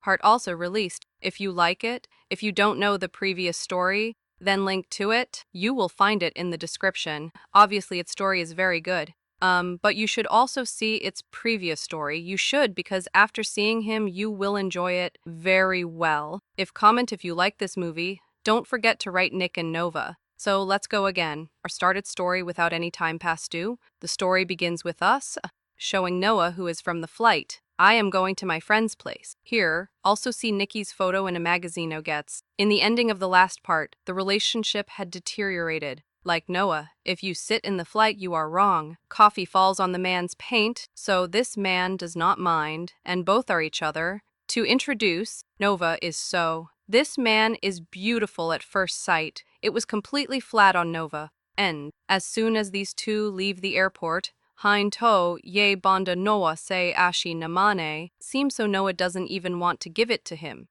Heart also released. If you like it, if you don't know the previous story, then link to it. You will find it in the description. Obviously, its story is very good. But you should also see its previous story. You should, because after seeing him, you will enjoy it very well. Comment if you like this movie. Don't forget to write Nick and Nova. So let's go again. Our started story without any time past due. The story begins with us showing Noah, who is from the flight. I am going to my friend's place. Here, also see Nikki's photo in a magazine O gets. In the ending of the last part, the relationship had deteriorated. Like Noah, if you sit in the flight, you are wrong. Coffee falls on the man's paint, so this man does not mind, and both are each other. To introduce, Nova is so. This man is beautiful at first sight. It was completely flat on Nova. And as soon as these two leave the airport, Hein to ye banda Noah say ashi namane, seems so Noah doesn't even want to give it to him.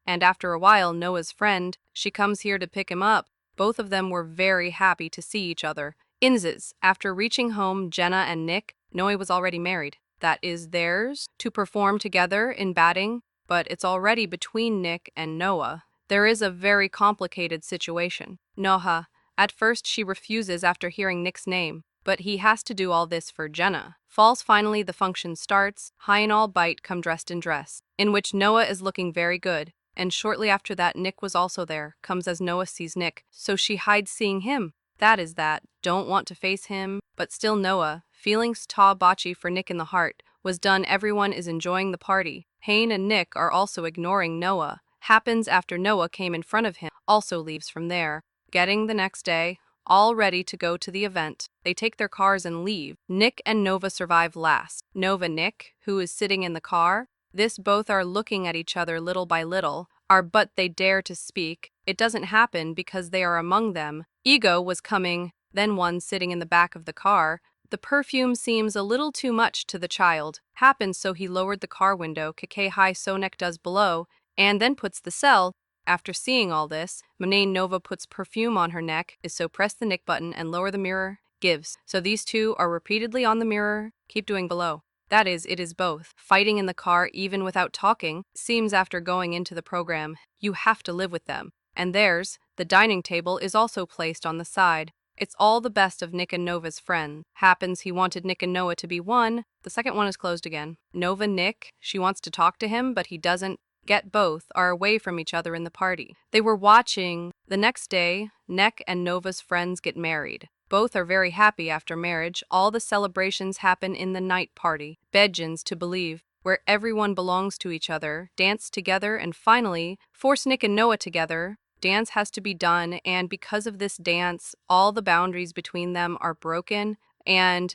And after a while, Noah's friend, she comes here to pick him up. Both of them were very happy to see each other. Inzes, after reaching home, Jenna and Nick, Noah was already married. That is theirs to perform together in batting, but it's already between Nick and Noah. There is a very complicated situation. Noah, at first she refuses after hearing Nick's name, but he has to do all this for Jenna. Falls finally the function starts, High and all bite come dressed in dress, in which Noah is looking very good. And shortly after that Nick was also there, comes as Noah sees Nick, so she hides seeing him. That is that, don't want to face him, but still Noah, feelings ta bachi for Nick in the heart, was done. Everyone is enjoying the party. Hein and Nick are also ignoring Noah. Happens after Noah came in front of him, also leaves from there. Getting the next day, all ready to go to the event. They take their cars and leave. Nick and Nova survive last. Nova Nick, who is sitting in the car, this both are looking at each other little by little, but they dare to speak. It doesn't happen because they are among them. Ego was coming, then one sitting in the back of the car. The perfume seems a little too much to the child. Happens so he lowered the car window, Kake High Sonek does below, and then puts the cell. After seeing all this, Manane Nova puts perfume on her neck, is so press the Nick button and lower the mirror, gives. So these two are repeatedly on the mirror, keep doing below. That is, it is both. Fighting in the car even without talking, seems after going into the program, you have to live with them. And theirs, the dining table is also placed on the side. It's all the best of Nick and Nova's friends. Happens he wanted Nick and Noah to be one, the second one is closed again. Nova Nick, she wants to talk to him, but he doesn't. Both are away from each other in the party. They were watching. The next day, Nick and Nova's friends get married. Both are very happy after marriage. All the celebrations happen in the night party. Bedjins to believe, where everyone belongs to each other, dance together, and finally, force Nick and Noah together. Dance has to be done, and because of this dance, all the boundaries between them are broken, and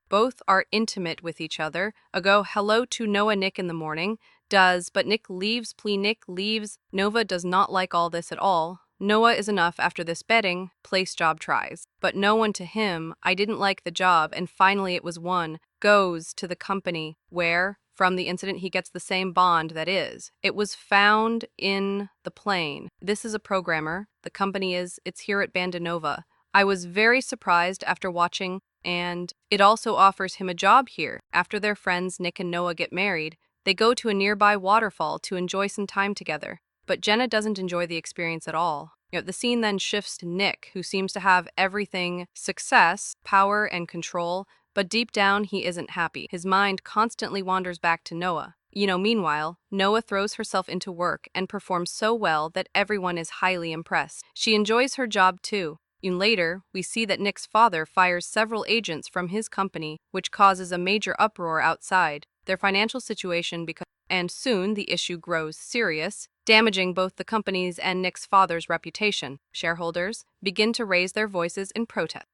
both are intimate with each other. Go hello to Noah Nick in the morning, but Nick leaves, Nick leaves. Nova does not like all this at all. Noah is enough after this betting, place job tries. But no one to him, I didn't like the job, and finally it was one, goes to the company, where, from the incident he gets the same bond that is. It was found in the plane. This is a programmer, the company it's here at Bandanova. I was very surprised after watching, and it also offers him a job here. After their friends Nick and Noah get married, they go to a nearby waterfall to enjoy some time together. But Jenna doesn't enjoy the experience at all. The scene then shifts to Nick, who seems to have everything: success, power, and control, but deep down he isn't happy. His mind constantly wanders back to Noah. Meanwhile, Noah throws herself into work and performs so well that everyone is highly impressed. She enjoys her job too. Later, we see that Nick's father fires several agents from his company, which causes a major uproar outside. Their financial situation and soon the issue grows serious, damaging both the company's and Nick's father's reputation. Shareholders begin to raise their voices in protest.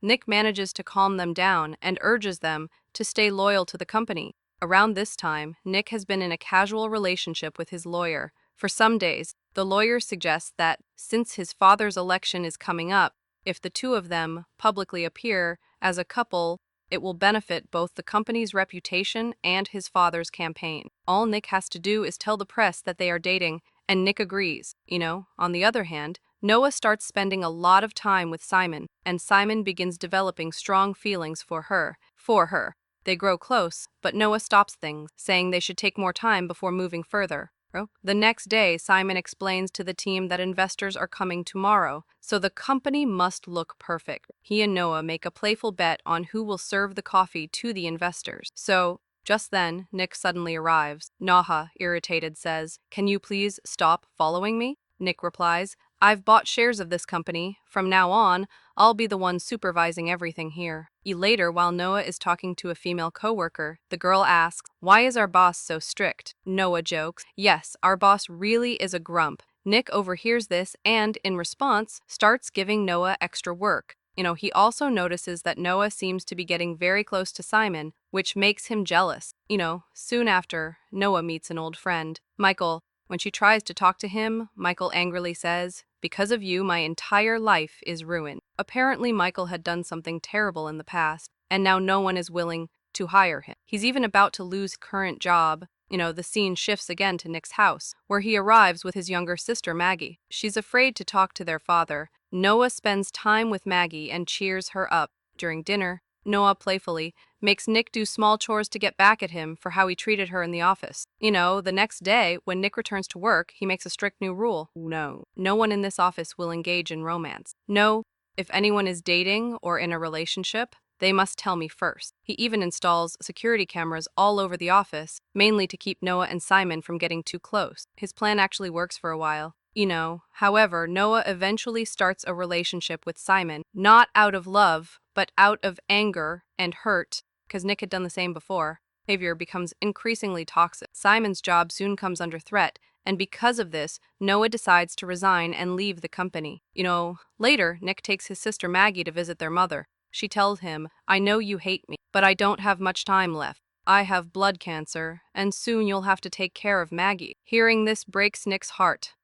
Nick manages to calm them down and urges them to stay loyal to the company. Around this time, Nick has been in a casual relationship with his lawyer. For some days, the lawyer suggests that, since his father's election is coming up, if the two of them publicly appear as a couple, it will benefit both the company's reputation and his father's campaign. All Nick has to do is tell the press that they are dating, and Nick agrees. On the other hand, Noah starts spending a lot of time with Simon, and Simon begins developing strong feelings for her. They grow close, but Noah stops things, saying they should take more time before moving further. The next day, Simon explains to the team that investors are coming tomorrow, so the company must look perfect. He and Noah make a playful bet on who will serve the coffee to the investors. Just then, Nick suddenly arrives. Naha, irritated, says, "Can you please stop following me?" Nick replies, "I've bought shares of this company. From now on, I'll be the one supervising everything here." Later, while Noah is talking to a female coworker, the girl asks, "Why is our boss so strict?" Noah jokes, "Yes, our boss really is a grump." Nick overhears this and, in response, starts giving Noah extra work. He also notices that Noah seems to be getting very close to Simon, which makes him jealous. Soon after, Noah meets an old friend, Michael. When she tries to talk to him, Michael angrily says, "Because of you, my entire life is ruined." Apparently, Michael had done something terrible in the past, and now no one is willing to hire him. He's even about to lose his current job. The scene shifts again to Nick's house, where he arrives with his younger sister, Maggie. She's afraid to talk to their father. Noah spends time with Maggie and cheers her up. During dinner, Noah playfully makes Nick do small chores to get back at him for how he treated her in the office. The next day, when Nick returns to work, he makes a strict new rule. No one in this office will engage in romance. No, if anyone is dating or in a relationship, they must tell me first. He even installs security cameras all over the office, mainly to keep Noah and Simon from getting too close. His plan actually works for a while. However, Noah eventually starts a relationship with Simon, not out of love, but out of anger and hurt, because Nick had done the same before. Behavior becomes increasingly toxic. Simon's job soon comes under threat, and because of this, Noah decides to resign and leave the company. Later, Nick takes his sister Maggie to visit their mother. She tells him, "I know you hate me, but I don't have much time left. I have blood cancer, and soon you'll have to take care of Maggie." Hearing this breaks Nick's heart.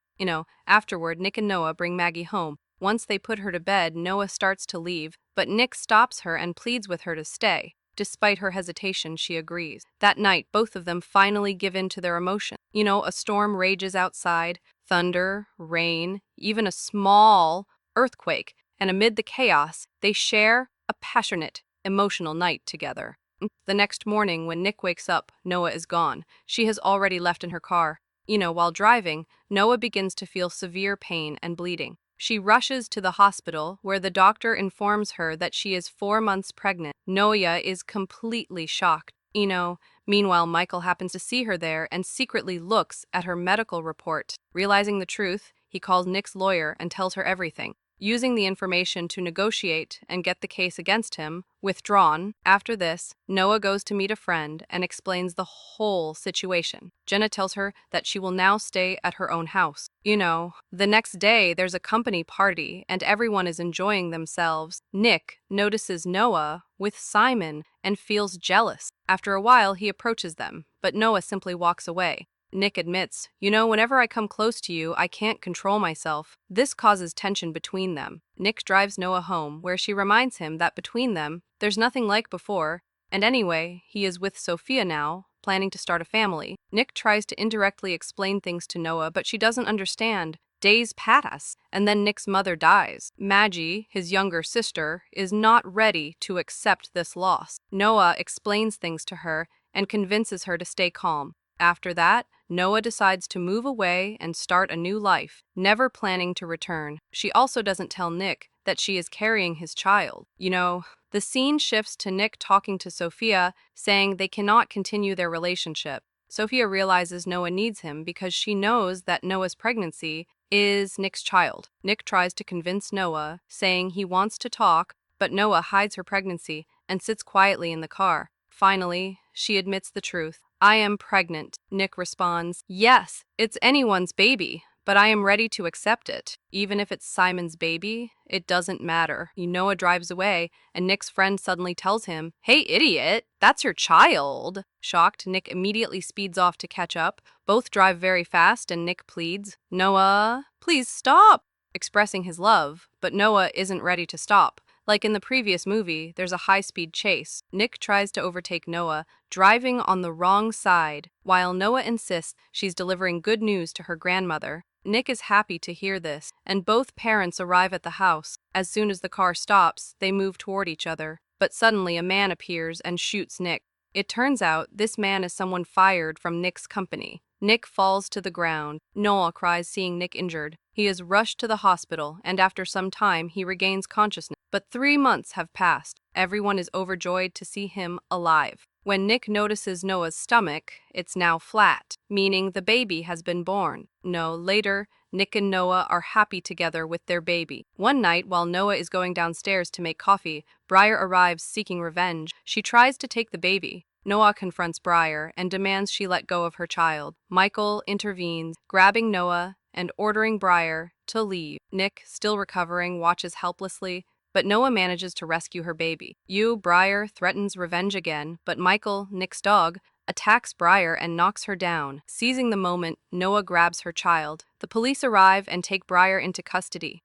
Afterward, Nick and Noah bring Maggie home. Once they put her to bed, Noah starts to leave, but Nick stops her and pleads with her to stay. Despite her hesitation, she agrees. That night, both of them finally give in to their emotion. A storm rages outside, thunder, rain, even a small earthquake, and amid the chaos, they share a passionate, emotional night together. The next morning, when Nick wakes up, Noah is gone. She has already left in her car. While driving, Noah begins to feel severe pain and bleeding. She rushes to the hospital, where the doctor informs her that she is 4 months pregnant. Noah is completely shocked. Meanwhile, Michael happens to see her there and secretly looks at her medical report. Realizing the truth, he calls Nick's lawyer and tells her everything. Using the information to negotiate and get the case against him withdrawn. After this, Noah goes to meet a friend and explains the whole situation. Jenna tells her that she will now stay at her own house. The next day, there's a company party and everyone is enjoying themselves. Nick notices Noah with Simon and feels jealous. After a while, he approaches them, but Noah simply walks away. Nick admits, "Whenever I come close to you, I can't control myself." This causes tension between them. Nick drives Noah home, where she reminds him that between them, there's nothing like before, and anyway, he is with Sophia now, planning to start a family. Nick tries to indirectly explain things to Noah, but she doesn't understand. Days pass, and then Nick's mother dies. Maggie, his younger sister, is not ready to accept this loss. Noah explains things to her and convinces her to stay calm. After that, Noah decides to move away and start a new life, never planning to return. She also doesn't tell Nick that she is carrying his child. The scene shifts to Nick talking to Sophia, saying they cannot continue their relationship. Sophia realizes Noah needs him because she knows that Noah's pregnancy is Nick's child. Nick tries to convince Noah, saying he wants to talk, but Noah hides her pregnancy and sits quietly in the car. Finally, she admits the truth. "I am pregnant," Nick responds. "Yes, it's anyone's baby, but I am ready to accept it. Even if it's Simon's baby, it doesn't matter." Noah drives away, and Nick's friend suddenly tells him, "Hey, idiot, that's your child." Shocked, Nick immediately speeds off to catch up. Both drive very fast, and Nick pleads, "Noah, please stop," expressing his love, but Noah isn't ready to stop. Like in the previous movie, there's a high-speed chase. Nick tries to overtake Noah, driving on the wrong side, while Noah insists she's delivering good news to her grandmother. Nick is happy to hear this, and both parents arrive at the house. As soon as the car stops, they move toward each other. But suddenly a man appears and shoots Nick. It turns out this man is someone fired from Nick's company. Nick falls to the ground. Noah cries seeing Nick injured. He is rushed to the hospital, and after some time, he regains consciousness. But 3 months have passed. Everyone is overjoyed to see him alive. When Nick notices Noah's stomach, it's now flat, meaning the baby has been born. No, later, Nick and Noah are happy together with their baby. One night, while Noah is going downstairs to make coffee, Briar arrives seeking revenge. She tries to take the baby. Noah confronts Briar and demands she let go of her child. Michael intervenes, grabbing Noah and ordering Briar to leave. Nick, still recovering, watches helplessly, but Noah manages to rescue her baby. Briar threatens revenge again, but Michael, Nick's dog, attacks Briar and knocks her down. Seizing the moment, Noah grabs her child. The police arrive and take Briar into custody.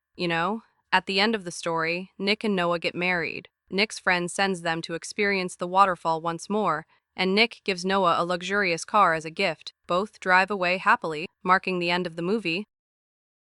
At the end of the story, Nick and Noah get married. Nick's friend sends them to experience the waterfall once more, and Nick gives Noah a luxurious car as a gift. Both drive away happily, marking the end of the movie.